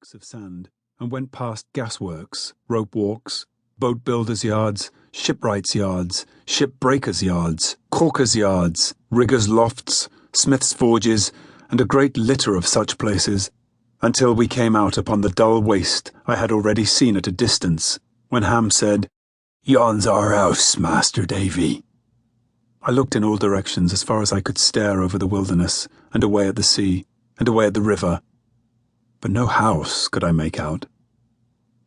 banks of sand and went past gasworks, rope walks, boat builders' yards, shipwrights' yards, shipbreakers' yards, caulkers' yards, riggers' lofts, smiths' forges, and a great litter of such places, until we came out upon the dull waste I had already seen at a distance, when Ham said, "Yon's our house, Master Davy." I looked in all directions as far as I could stare over the wilderness, and away at the sea, and away at the river, but no house could I make out.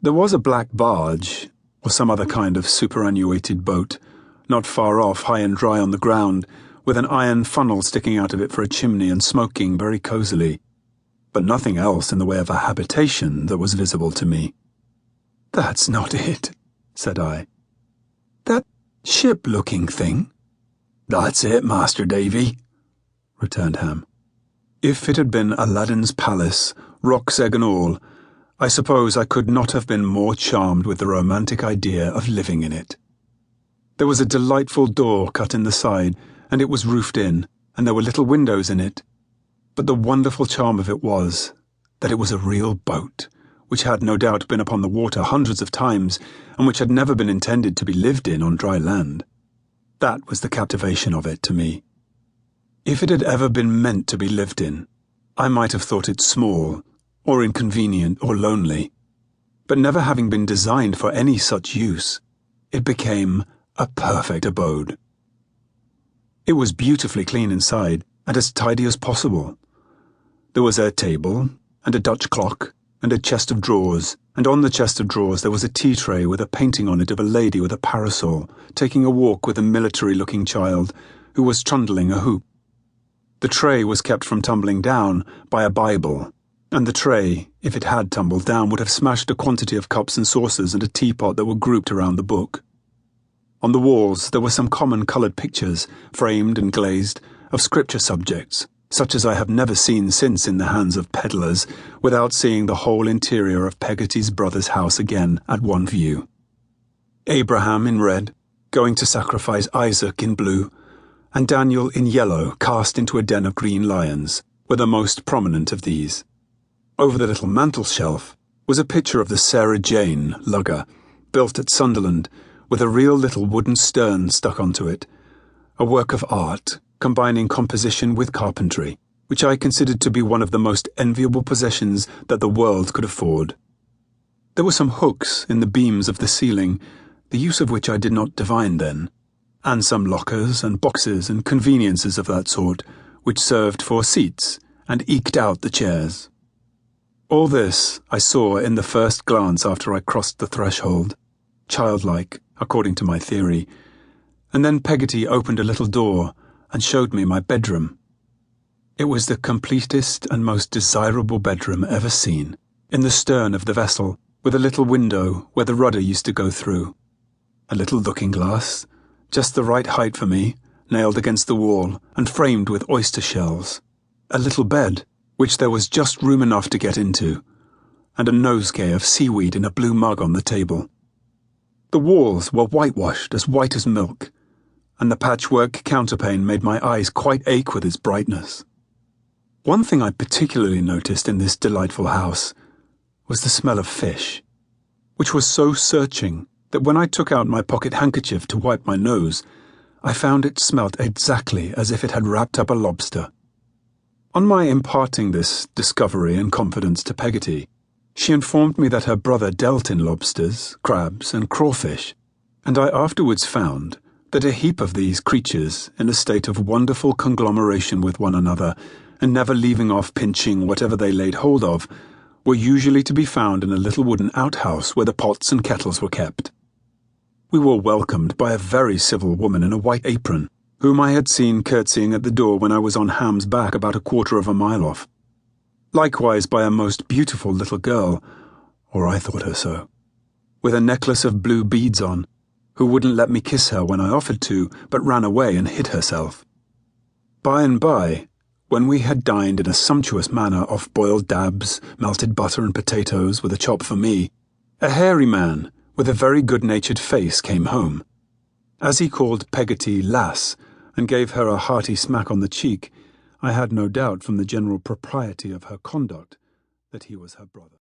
There was a black barge, or some other kind of superannuated boat, not far off, high and dry on the ground, with an iron funnel sticking out of it for a chimney and smoking very cosily, but nothing else in the way of a habitation that was visible to me. "That's not it," said I. "That ship-looking thing?" "That's it, Master Davy," returned Ham. If it had been Aladdin's palace, roc's egg and all, I suppose I could not have been more charmed with the romantic idea of living in it. There was a delightful door cut in the side, and it was roofed in, and there were little windows in it. But the wonderful charm of it was that it was a real boat, which had no doubt been upon the water hundreds of times, and which had never been intended to be lived in on dry land. That was the captivation of it to me. If it had ever been meant to be lived in, I might have thought it small, or inconvenient, or lonely, but never having been designed for any such use, it became a perfect abode. It was beautifully clean inside, and as tidy as possible. There was a table, and a Dutch clock, and a chest of drawers, and on the chest of drawers there was a tea tray with a painting on it of a lady with a parasol, taking a walk with a military-looking child, who was trundling a hoop. The tray was kept from tumbling down by a Bible, and the tray, if it had tumbled down, would have smashed a quantity of cups and saucers and a teapot that were grouped around the book. On the walls there were some common coloured pictures, framed and glazed, of scripture subjects, such as I have never seen since in the hands of pedlars, without seeing the whole interior of Peggotty's brother's house again at one view. Abraham in red, going to sacrifice Isaac in blue, and Daniel in yellow cast into a den of green lions, were the most prominent of these. Over the little mantel-shelf was a picture of the Sarah Jane lugger, built at Sunderland, with a real little wooden stern stuck onto it, a work of art combining composition with carpentry, which I considered to be one of the most enviable possessions that the world could afford. There were some hooks in the beams of the ceiling, the use of which I did not divine then, and some lockers and boxes and conveniences of that sort, which served for seats and eked out the chairs. All this I saw in the first glance after I crossed the threshold, childlike, according to my theory, and then Peggotty opened a little door and showed me my bedroom. It was the completest and most desirable bedroom ever seen, in the stern of the vessel, with a little window where the rudder used to go through, a little looking-glass, just the right height for me, nailed against the wall and framed with oyster shells, a little bed, which there was just room enough to get into, and a nosegay of seaweed in a blue mug on the table. The walls were whitewashed as white as milk, and the patchwork counterpane made my eyes quite ache with its brightness. One thing I particularly noticed in this delightful house was the smell of fish, which was so searching that when I took out my pocket handkerchief to wipe my nose, I found it smelt exactly as if it had wrapped up a lobster. On my imparting this discovery and confidence to Peggotty, she informed me that her brother dealt in lobsters, crabs, and crawfish, and I afterwards found that a heap of these creatures, in a state of wonderful conglomeration with one another, and never leaving off pinching whatever they laid hold of, were usually to be found in a little wooden outhouse where the pots and kettles were kept. We were welcomed by a very civil woman in a white apron, whom I had seen curtsying at the door when I was on Ham's back about a quarter of a mile off. Likewise by a most beautiful little girl, or I thought her so, with a necklace of blue beads on, who wouldn't let me kiss her when I offered to, but ran away and hid herself. By and by, when we had dined in a sumptuous manner off boiled dabs, melted butter and potatoes with a chop for me, a hairy man with a very good-natured face came home. As he called Peggotty lass, and gave her a hearty smack on the cheek, I had no doubt from the general propriety of her conduct that he was her brother.